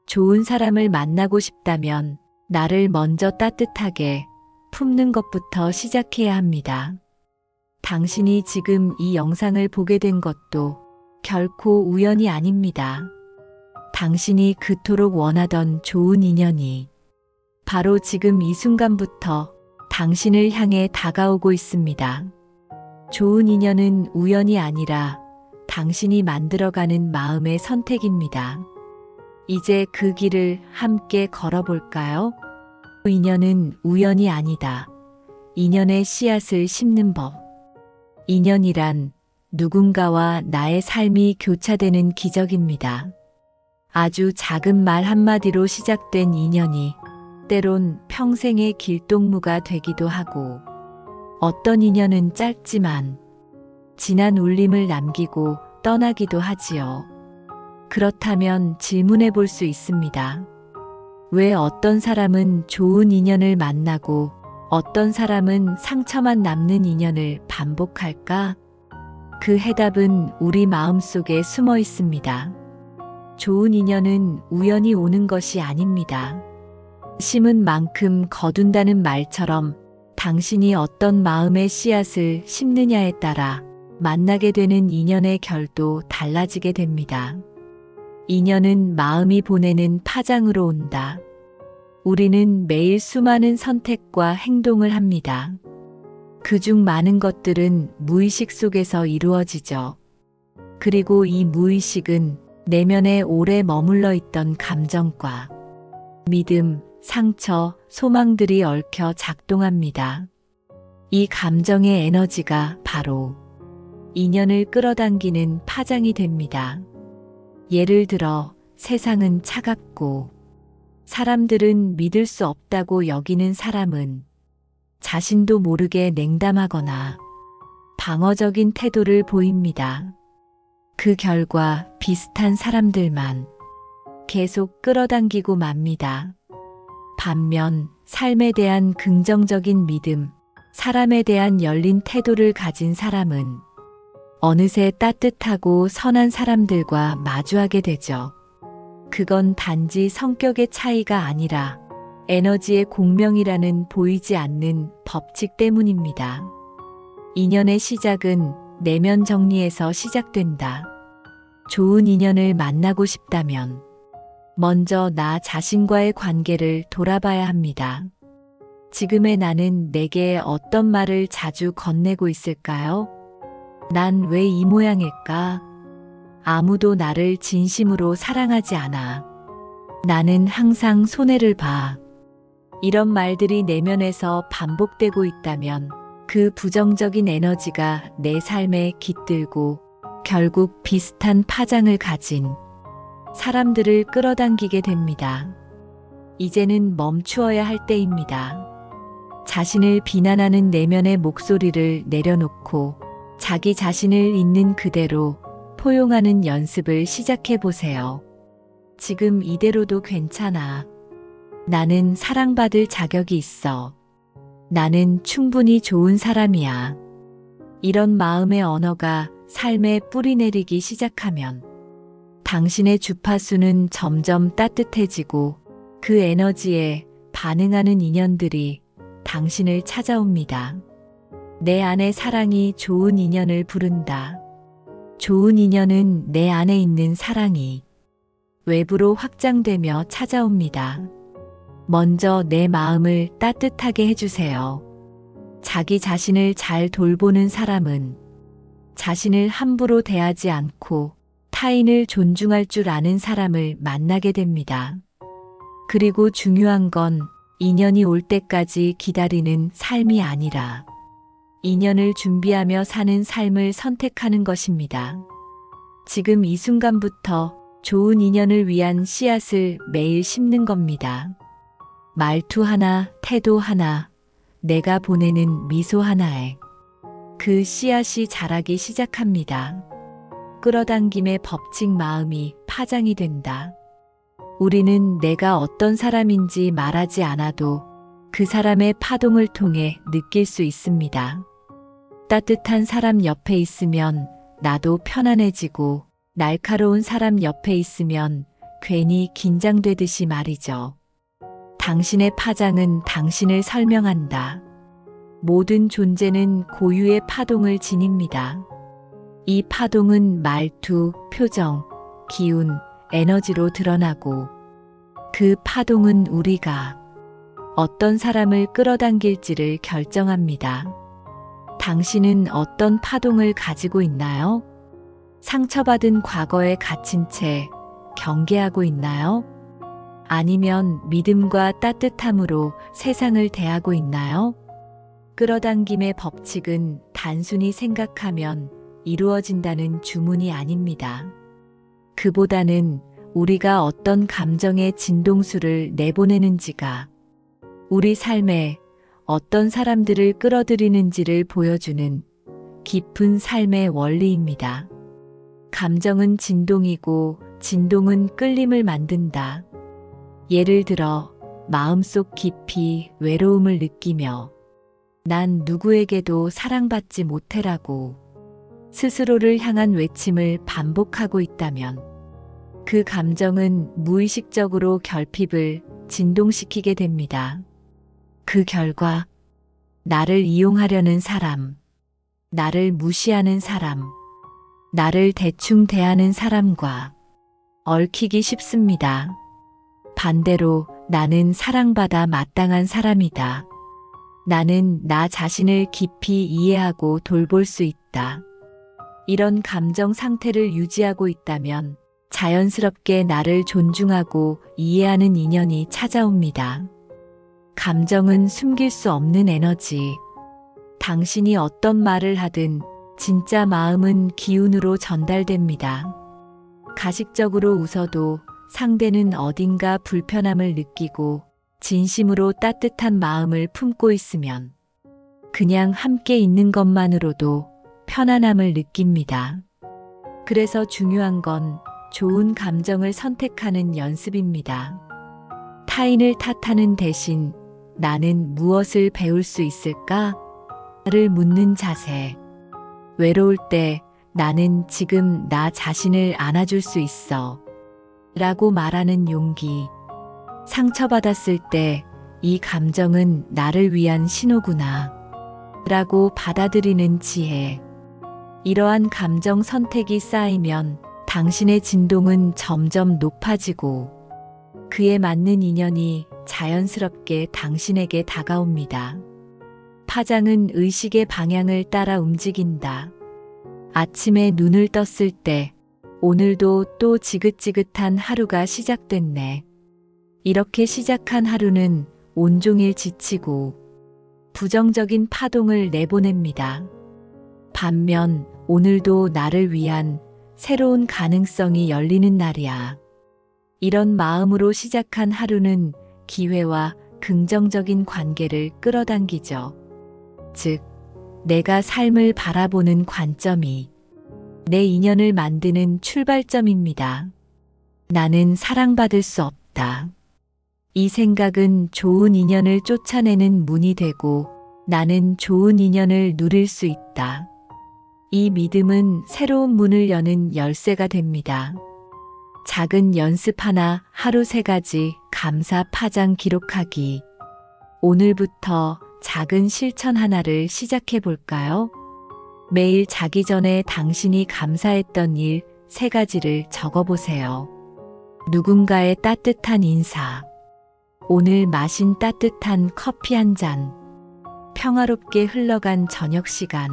좋은 사람을 만나고 싶다면 나를 먼저 따뜻하게 품는 것부터 시작해야 합니다. 당신이 지금 이 영상을 보게 된 것도 결코 우연이 아닙니다. 당신이 그토록 원하던 좋은 인연이 바로 지금 이 순간부터 당신을 향해 다가오고 있습니다. 좋은 인연은 우연이 아니라 당신이 만들어가는 마음의 선택입니다. 이제 그 길을 함께 걸어볼까요? 인연은 우연이 아니다. 인연의 씨앗을 심는 법. 인연이란 누군가와 나의 삶이 교차되는 기적입니다. 아주 작은 말 한마디로 시작된 인연이 때론 평생의 길동무가 되기도 하고, 어떤 인연은 짧지만 진한 울림을 남기고 떠나기도 하지요. 그렇다면 질문해 볼 수 있습니다. 왜 어떤 사람은 좋은 인연을 만나고 어떤 사람은 상처만 남는 인연을 반복할까? 그 해답은 우리 마음속에 숨어 있습니다. 좋은 인연은 우연히 오는 것이 아닙니다. 심은 만큼 거둔다는 말처럼 당신이 어떤 마음의 씨앗을 심느냐에 따라 만나게 되는 인연의 결도 달라지게 됩니다. 인연은 마음이 보내는 파장으로 온다. 우리는 매일 수많은 선택과 행동을 합니다. 그중 많은 것들은 무의식 속에서 이루어지죠. 그리고 이 무의식은 내면에 오래 머물러 있던 감정과 믿음, 상처, 소망들이 얽혀 작동합니다. 이 감정의 에너지가 바로 인연을 끌어당기는 파장이 됩니다. 예를 들어 세상은 차갑고 사람들은 믿을 수 없다고 여기는 사람은 자신도 모르게 냉담하거나 방어적인 태도를 보입니다. 그 결과 비슷한 사람들만 계속 끌어당기고 맙니다. 반면 삶에 대한 긍정적인 믿음, 사람에 대한 열린 태도를 가진 사람은 어느새 따뜻하고 선한 사람들과 마주하게 되죠. 그건 단지 성격의 차이가 아니라 에너지의 공명이라는 보이지 않는 법칙 때문입니다. 인연의 시작은 내면 정리에서 시작된다. 좋은 인연을 만나고 싶다면 먼저 나 자신과의 관계를 돌아봐야 합니다. 지금의 나는 내게 어떤 말을 자주 건네고 있을까요? 난 왜 이 모양일까? 아무도 나를 진심으로 사랑하지 않아. 나는 항상 손해를 봐. 이런 말들이 내면에서 반복되고 있다면 그 부정적인 에너지가 내 삶에 깃들고 결국 비슷한 파장을 가진 사람들을 끌어당기게 됩니다. 이제는 멈추어야 할 때입니다. 자신을 비난하는 내면의 목소리를 내려놓고 자기 자신을 있는 그대로 포용하는 연습을 시작해 보세요. 지금 이대로도 괜찮아. 나는 사랑받을 자격이 있어. 나는 충분히 좋은 사람이야. 이런 마음의 언어가 삶에 뿌리내리기 시작하면 당신의 주파수는 점점 따뜻해지고 그 에너지에 반응하는 인연들이 당신을 찾아옵니다. 내 안의 사랑이 좋은 인연을 부른다. 좋은 인연은 내 안에 있는 사랑이 외부로 확장되며 찾아옵니다. 먼저 내 마음을 따뜻하게 해주세요. 자기 자신을 잘 돌보는 사람은 자신을 함부로 대하지 않고 타인을 존중할 줄 아는 사람을 만나게 됩니다. 그리고 중요한 건 인연이 올 때까지 기다리는 삶이 아니라 인연을 준비하며 사는 삶을 선택하는 것입니다. 지금 이 순간부터 좋은 인연을 위한 씨앗을 매일 심는 겁니다. 말투 하나, 태도 하나, 내가 보내는 미소 하나에 그 씨앗이 자라기 시작합니다. 끌어당김의 법칙 마음이 파장이 된다. 우리는 내가 어떤 사람인지 말하지 않아도 그 사람의 파동을 통해 느낄 수 있습니다. 따뜻한 사람 옆에 있으면 나도 편안해지고 날카로운 사람 옆에 있으면 괜히 긴장되듯이 말이죠. 당신의 파장은 당신을 설명한다. 모든 존재는 고유의 파동을 지닙니다. 이 파동은 말투, 표정, 기운, 에너지로 드러나고 그 파동은 우리가 어떤 사람을 끌어당길지를 결정합니다. 당신은 어떤 파동을 가지고 있나요? 상처받은 과거에 갇힌 채 경계하고 있나요? 아니면 믿음과 따뜻함으로 세상을 대하고 있나요? 끌어당김의 법칙은 단순히 생각하면 이루어진다는 주문이 아닙니다. 그보다는 우리가 어떤 감정의 진동수를 내보내는지가 우리 삶에 어떤 사람들을 끌어들이는지를 보여주는 깊은 삶의 원리입니다. 감정은 진동이고 진동은 끌림을 만든다. 예를 들어 마음속 깊이 외로움을 느끼며 난 누구에게도 사랑받지 못해라고 스스로를 향한 외침을 반복하고 있다면 그 감정은 무의식적으로 결핍을 진동시키게 됩니다. 그 결과 나를 이용하려는 사람, 나를 무시하는 사람, 나를 대충 대하는 사람과 얽히기 쉽습니다. 반대로 나는 사랑받아 마땅한 사람이다. 나는 나 자신을 깊이 이해하고 돌볼 수 있다. 이런 감정 상태를 유지하고 있다면 자연스럽게 나를 존중하고 이해하는 인연이 찾아옵니다. 감정은 숨길 수 없는 에너지. 당신이 어떤 말을 하든 진짜 마음은 기운으로 전달됩니다. 가식적으로 웃어도 상대는 어딘가 불편함을 느끼고 진심으로 따뜻한 마음을 품고 있으면 그냥 함께 있는 것만으로도 편안함을 느낍니다. 그래서 중요한 건 좋은 감정을 선택하는 연습입니다. 타인을 탓하는 대신 나는 무엇을 배울 수 있을까?를 묻는 자세. 외로울 때 나는 지금 나 자신을 안아줄 수 있어. 라고 말하는 용기. 상처받았을 때 이 감정은 나를 위한 신호구나. 라고 받아들이는 지혜. 이러한 감정 선택이 쌓이면 당신의 진동은 점점 높아지고 그에 맞는 인연이 자연스럽게 당신에게 다가옵니다. 파장은 의식의 방향을 따라 움직인다. 아침에 눈을 떴을 때 오늘도 또 지긋지긋한 하루가 시작됐네. 이렇게 시작한 하루는 온종일 지치고 부정적인 파동을 내보냅니다. 반면 오늘도 나를 위한 새로운 가능성이 열리는 날이야. 이런 마음으로 시작한 하루는 기회와 긍정적인 관계를 끌어당기죠. 즉, 내가 삶을 바라보는 관점이 내 인연을 만드는 출발점입니다. 나는 사랑받을 수 없다. 이 생각은 좋은 인연을 쫓아내는 문이 되고 나는 좋은 인연을 누릴 수 있다. 이 믿음은 새로운 문을 여는 열쇠가 됩니다. 작은 연습 하나, 하루 3가지, 감사 파장 기록하기. 오늘부터 작은 실천 하나를 시작해 볼까요? 매일 자기 전에 당신이 감사했던 일 3가지를 적어보세요. 누군가의 따뜻한 인사. 오늘 마신 따뜻한 커피 한 잔. 평화롭게 흘러간 저녁 시간.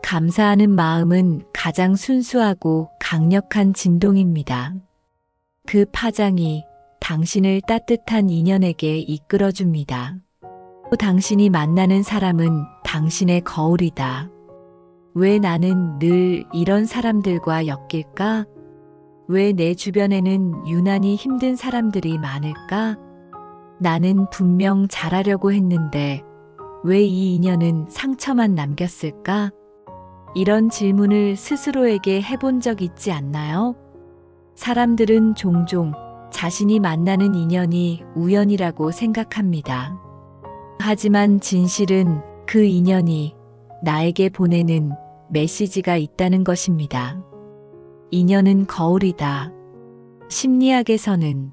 감사하는 마음은 가장 순수하고 강력한 진동입니다. 그 파장이 당신을 따뜻한 인연에게 이끌어줍니다. 또 당신이 만나는 사람은 당신의 거울이다. 왜 나는 늘 이런 사람들과 엮일까? 왜 내 주변에는 유난히 힘든 사람들이 많을까? 나는 분명 잘하려고 했는데 왜 이 인연은 상처만 남겼을까? 이런 질문을 스스로에게 해본 적 있지 않나요? 사람들은 종종 자신이 만나는 인연이 우연이라고 생각합니다. 하지만 진실은 그 인연이 나에게 보내는 메시지가 있다는 것입니다. 인연은 거울이다. 심리학에서는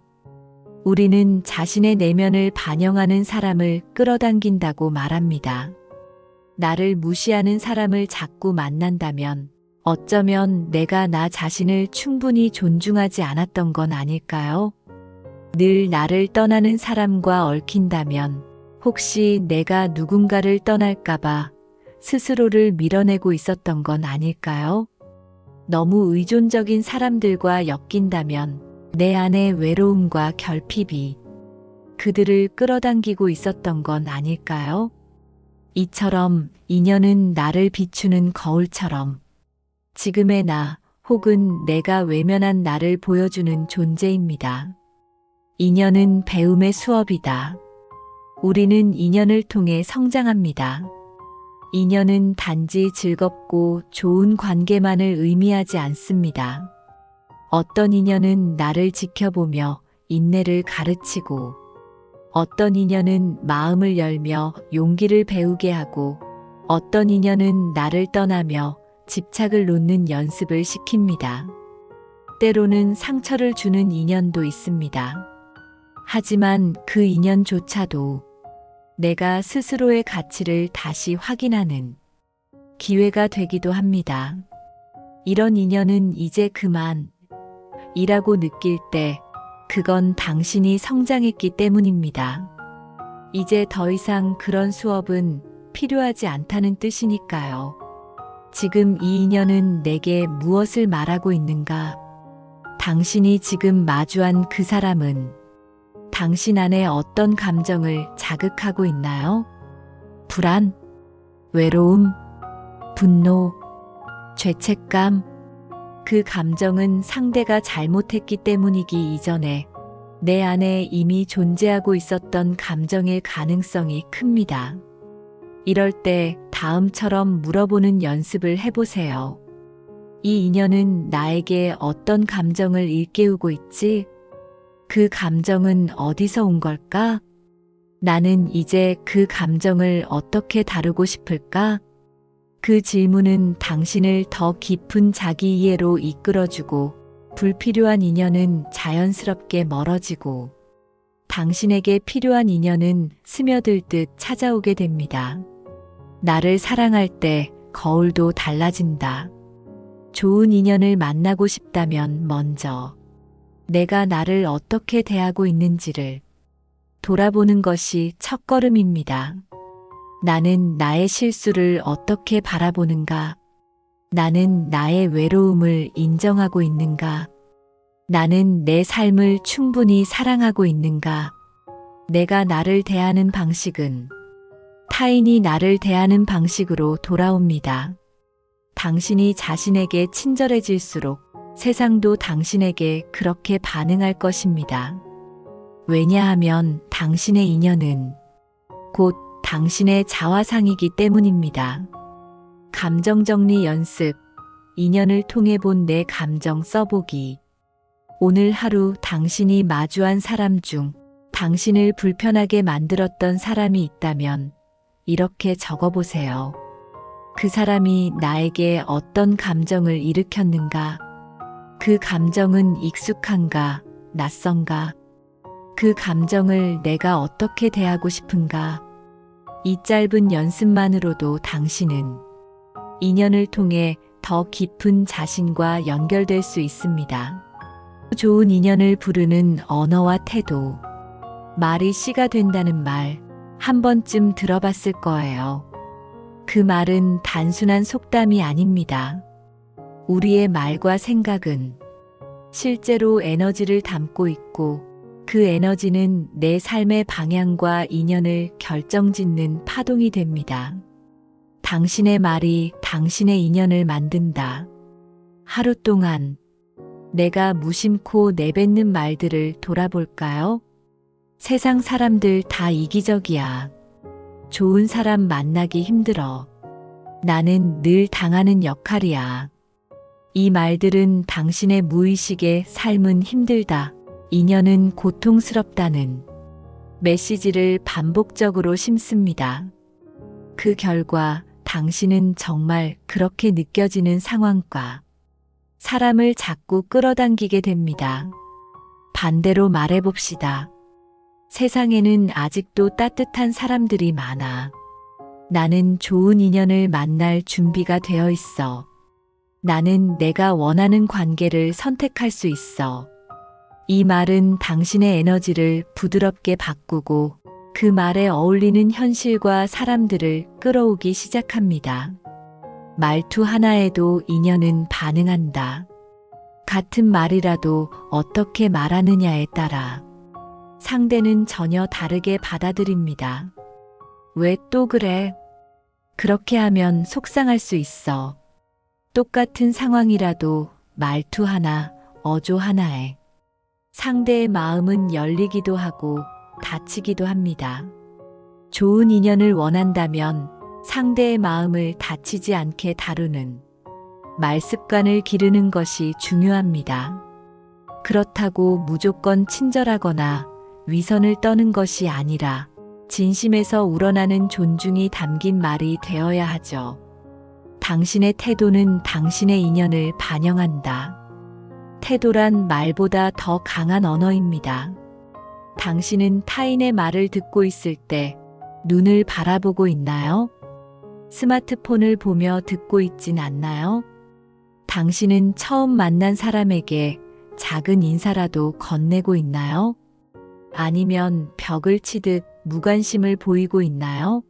우리는 자신의 내면을 반영하는 사람을 끌어당긴다고 말합니다. 나를 무시하는 사람을 자꾸 만난다면 어쩌면 내가 나 자신을 충분히 존중하지 않았던 건 아닐까요? 늘 나를 떠나는 사람과 얽힌다면 혹시 내가 누군가를 떠날까봐 스스로를 밀어내고 있었던 건 아닐까요? 너무 의존적인 사람들과 엮인다면 내 안의 외로움과 결핍이 그들을 끌어당기고 있었던 건 아닐까요? 이처럼 인연은 나를 비추는 거울처럼 지금의 나 혹은 내가 외면한 나를 보여주는 존재입니다. 인연은 배움의 수업이다. 우리는 인연을 통해 성장합니다. 인연은 단지 즐겁고 좋은 관계만을 의미하지 않습니다. 어떤 인연은 나를 지켜보며 인내를 가르치고 어떤 인연은 마음을 열며 용기를 배우게 하고 어떤 인연은 나를 떠나며 집착을 놓는 연습을 시킵니다. 때로는 상처를 주는 인연도 있습니다. 하지만 그 인연조차도 내가 스스로의 가치를 다시 확인하는 기회가 되기도 합니다. 이런 인연은 이제 그만 이라고 느낄 때 그건 당신이 성장했기 때문입니다. 이제 더 이상 그런 수업은 필요하지 않다는 뜻이니까요. 지금 이 인연은 내게 무엇을 말하고 있는가? 당신이 지금 마주한 그 사람은 당신 안에 어떤 감정을 자극하고 있나요? 불안, 외로움, 분노, 죄책감. 그 감정은 상대가 잘못했기 때문이기 이전에 내 안에 이미 존재하고 있었던 감정일 가능성이 큽니다. 이럴 때 다음처럼 물어보는 연습을 해보세요. 이 인연은 나에게 어떤 감정을 일깨우고 있지? 그 감정은 어디서 온 걸까? 나는 이제 그 감정을 어떻게 다루고 싶을까? 그 질문은 당신을 더 깊은 자기 이해로 이끌어주고 불필요한 인연은 자연스럽게 멀어지고 당신에게 필요한 인연은 스며들듯 찾아오게 됩니다. 나를 사랑할 때 거울도 달라진다. 좋은 인연을 만나고 싶다면 먼저 내가 나를 어떻게 대하고 있는지를 돌아보는 것이 첫걸음입니다. 나는 나의 실수를 어떻게 바라보는가? 나는 나의 외로움을 인정하고 있는가? 나는 내 삶을 충분히 사랑하고 있는가? 내가 나를 대하는 방식은 타인이 나를 대하는 방식으로 돌아옵니다. 당신이 자신에게 친절해질수록 세상도 당신에게 그렇게 반응할 것입니다. 왜냐하면 당신의 인연은 곧 당신의 자화상이기 때문입니다. 감정정리 연습, 인연을 통해 본 내 감정 써보기. 오늘 하루 당신이 마주한 사람 중 당신을 불편하게 만들었던 사람이 있다면 이렇게 적어보세요. 그 사람이 나에게 어떤 감정을 일으켰는가? 그 감정은 익숙한가, 낯선가? 그 감정을 내가 어떻게 대하고 싶은가? 이 짧은 연습만으로도 당신은 인연을 통해 더 깊은 자신과 연결될 수 있습니다. 좋은 인연을 부르는 언어와 태도. 말이 씨가 된다는 말 한 번쯤 들어봤을 거예요. 그 말은 단순한 속담이 아닙니다. 우리의 말과 생각은 실제로 에너지를 담고 있고 그 에너지는 내 삶의 방향과 인연을 결정짓는 파동이 됩니다. 당신의 말이 당신의 인연을 만든다. 하루 동안 내가 무심코 내뱉는 말들을 돌아볼까요? 세상 사람들 다 이기적이야. 좋은 사람 만나기 힘들어. 나는 늘 당하는 역할이야. 이 말들은 당신의 무의식에 삶은 힘들다. 인연은 고통스럽다는 메시지를 반복적으로 심습니다. 그 결과 당신은 정말 그렇게 느껴지는 상황과 사람을 자꾸 끌어당기게 됩니다. 반대로 말해봅시다. 세상에는 아직도 따뜻한 사람들이 많아. 나는 좋은 인연을 만날 준비가 되어 있어. 나는 내가 원하는 관계를 선택할 수 있어. 이 말은 당신의 에너지를 부드럽게 바꾸고 그 말에 어울리는 현실과 사람들을 끌어오기 시작합니다. 말투 하나에도 인연은 반응한다. 같은 말이라도 어떻게 말하느냐에 따라 상대는 전혀 다르게 받아들입니다. 왜 또 그래? 그렇게 하면 속상할 수 있어. 똑같은 상황이라도 말투 하나, 어조 하나에 상대의 마음은 열리기도 하고 다치기도 합니다. 좋은 인연을 원한다면 상대의 마음을 다치지 않게 다루는 말 습관을 기르는 것이 중요합니다. 그렇다고 무조건 친절하거나 위선을 떠는 것이 아니라 진심에서 우러나는 존중이 담긴 말이 되어야 하죠. 당신의 태도는 당신의 인연을 반영한다. 태도란 말보다 더 강한 언어입니다. 당신은 타인의 말을 듣고 있을 때 눈을 바라보고 있나요? 스마트폰을 보며 듣고 있진 않나요? 당신은 처음 만난 사람에게 작은 인사라도 건네고 있나요? 아니면 벽을 치듯 무관심을 보이고 있나요?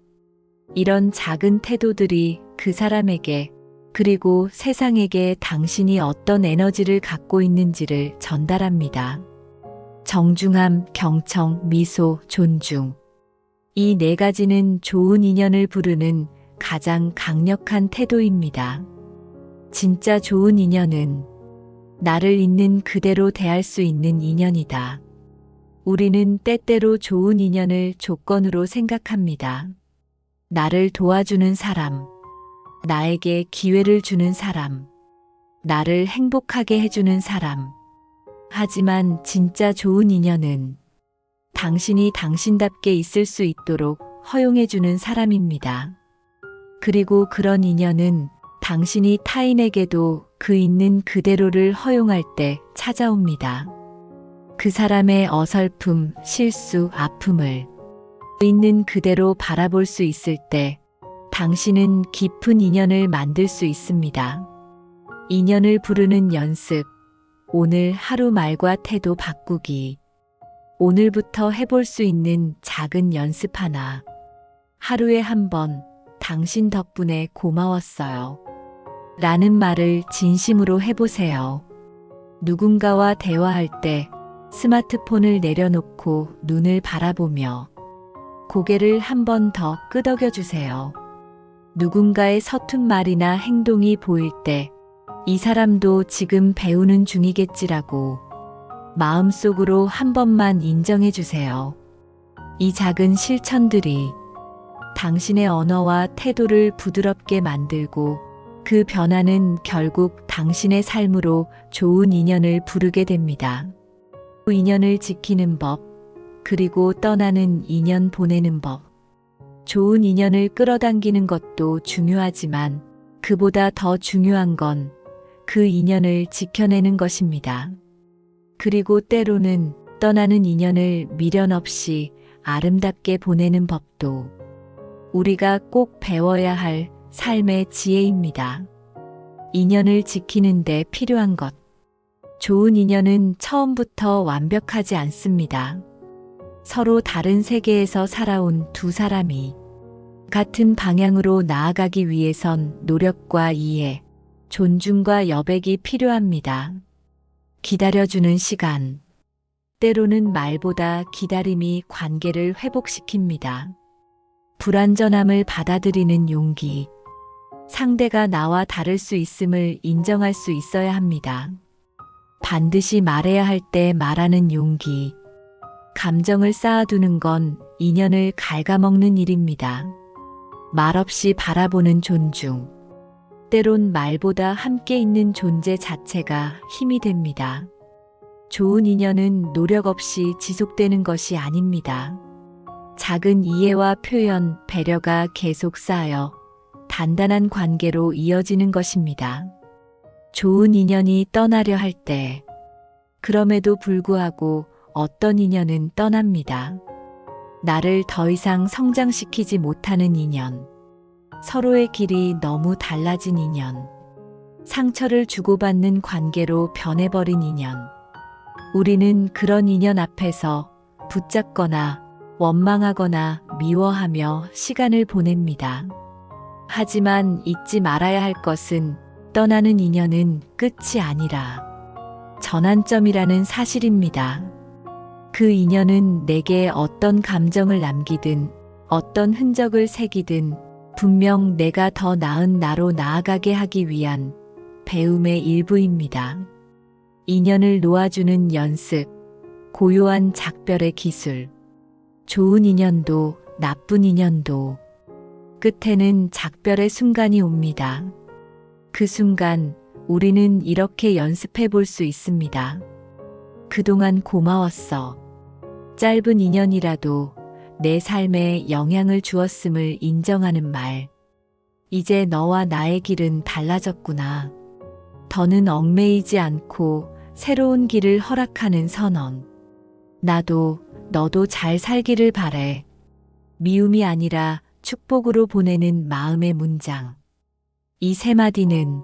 이런 작은 태도들이 그 사람에게 그리고 세상에게 당신이 어떤 에너지를 갖고 있는지를 전달합니다. 정중함, 경청, 미소, 존중. 이 네 가지는 좋은 인연을 부르는 가장 강력한 태도입니다. 진짜 좋은 인연은 나를 있는 그대로 대할 수 있는 인연이다. 우리는 때때로 좋은 인연을 조건으로 생각합니다. 나를 도와주는 사람, 나에게 기회를 주는 사람, 나를 행복하게 해주는 사람. 하지만 진짜 좋은 인연은 당신이 당신답게 있을 수 있도록 허용해주는 사람입니다. 그리고 그런 인연은 당신이 타인에게도 그 있는 그대로를 허용할 때 찾아옵니다. 그 사람의 어설픔, 실수, 아픔을 있는 그대로 바라볼 수 있을 때 당신은 깊은 인연을 만들 수 있습니다. 인연을 부르는 연습. 오늘 하루 말과 태도 바꾸기. 오늘부터 해볼 수 있는 작은 연습 하나. 하루에 한 번, 당신 덕분에 고마웠어요. 라는 말을 진심으로 해보세요. 누군가와 대화할 때 스마트폰을 내려놓고 눈을 바라보며 고개를 한 번 더 끄덕여 주세요. 누군가의 서툰 말이나 행동이 보일 때 이 사람도 지금 배우는 중이겠지라고 마음속으로 한 번만 인정해 주세요. 이 작은 실천들이 당신의 언어와 태도를 부드럽게 만들고 그 변화는 결국 당신의 삶으로 좋은 인연을 부르게 됩니다. 인연을 지키는 법, 그리고 떠나는 인연 보내는 법. 좋은 인연을 끌어당기는 것도 중요하지만 그보다 더 중요한 건 그 인연을 지켜내는 것입니다. 그리고 때로는 떠나는 인연을 미련 없이 아름답게 보내는 법도 우리가 꼭 배워야 할 삶의 지혜입니다. 인연을 지키는 데 필요한 것. 좋은 인연은 처음부터 완벽하지 않습니다. 서로 다른 세계에서 살아온 두 사람이 같은 방향으로 나아가기 위해선 노력과 이해, 존중과 여백이 필요합니다. 기다려주는 시간. 때로는 말보다 기다림이 관계를 회복시킵니다. 불완전함을 받아들이는 용기. 상대가 나와 다를 수 있음을 인정할 수 있어야 합니다. 반드시 말해야 할 때 말하는 용기. 감정을 쌓아두는 건 인연을 갉아먹는 일입니다. 말없이 바라보는 존중. 때론 말보다 함께 있는 존재 자체가 힘이 됩니다. 좋은 인연은 노력 없이 지속되는 것이 아닙니다. 작은 이해와 표현, 배려가 계속 쌓여 단단한 관계로 이어지는 것입니다. 좋은 인연이 떠나려 할 때 그럼에도 불구하고 어떤 인연은 떠납니다. 나를 더 이상 성장시키지 못하는 인연. 서로의 길이 너무 달라진 인연. 상처를 주고받는 관계로 변해버린 인연. 우리는 그런 인연 앞에서 붙잡거나 원망하거나 미워하며 시간을 보냅니다. 하지만 잊지 말아야 할 것은 떠나는 인연은 끝이 아니라 전환점이라는 사실입니다. 그 인연은 내게 어떤 감정을 남기든 어떤 흔적을 새기든 분명 내가 더 나은 나로 나아가게 하기 위한 배움의 일부입니다. 인연을 놓아주는 연습, 고요한 작별의 기술. 좋은 인연도 나쁜 인연도 끝에는 작별의 순간이 옵니다. 그 순간 우리는 이렇게 연습해 볼 수 있습니다. 그동안 고마웠어. 짧은 인연이라도 내 삶에 영향을 주었음을 인정하는 말. 이제 너와 나의 길은 달라졌구나. 더는 얽매이지 않고 새로운 길을 허락하는 선언. 나도 너도 잘 살기를 바래. 미움이 아니라 축복으로 보내는 마음의 문장. 이 세 마디는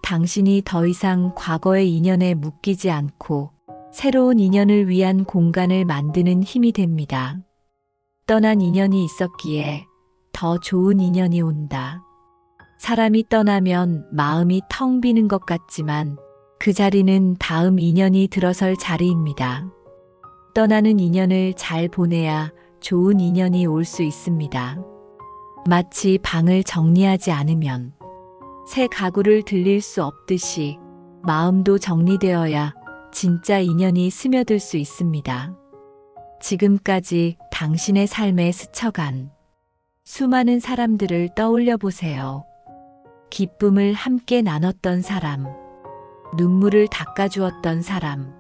당신이 더 이상 과거의 인연에 묶이지 않고 새로운 인연을 위한 공간을 만드는 힘이 됩니다. 떠난 인연이 있었기에 더 좋은 인연이 온다. 사람이 떠나면 마음이 텅 비는 것 같지만 그 자리는 다음 인연이 들어설 자리입니다. 떠나는 인연을 잘 보내야 좋은 인연이 올 수 있습니다. 마치 방을 정리하지 않으면 새 가구를 들릴 수 없듯이 마음도 정리되어야 진짜 인연이 스며들 수 있습니다. 지금까지 당신의 삶에 스쳐간 수많은 사람들을 떠올려 보세요. 기쁨을 함께 나눴던 사람, 눈물을 닦아주었던 사람,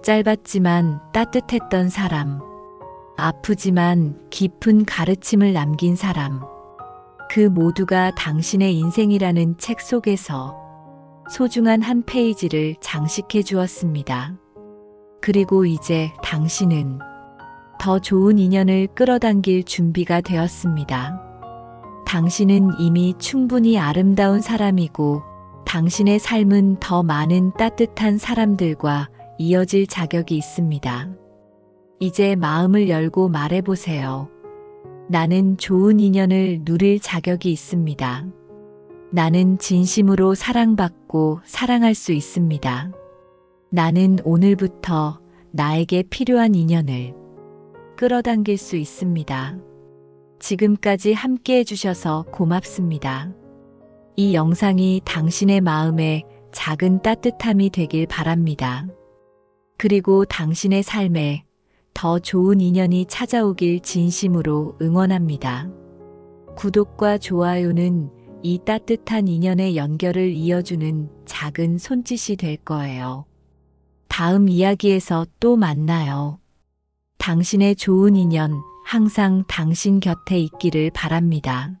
짧았지만 따뜻했던 사람, 아프지만 깊은 가르침을 남긴 사람, 그 모두가 당신의 인생이라는 책 속에서 소중한 한 페이지를 장식해 주었습니다. 그리고 이제 당신은 더 좋은 인연을 끌어당길 준비가 되었습니다. 당신은 이미 충분히 아름다운 사람이고 당신의 삶은 더 많은 따뜻한 사람들과 이어질 자격이 있습니다. 이제 마음을 열고 말해보세요. 나는 좋은 인연을 누릴 자격이 있습니다. 나는 진심으로 사랑받고 사랑할 수 있습니다. 나는 오늘부터 나에게 필요한 인연을 끌어당길 수 있습니다. 지금까지 함께 해주셔서 고맙습니다. 이 영상이 당신의 마음에 작은 따뜻함이 되길 바랍니다. 그리고 당신의 삶에 더 좋은 인연이 찾아오길 진심으로 응원합니다. 구독과 좋아요는 이 따뜻한 인연의 연결을 이어주는 작은 손짓이 될 거예요. 다음 이야기에서 또 만나요. 당신의 좋은 인연 항상 당신 곁에 있기를 바랍니다.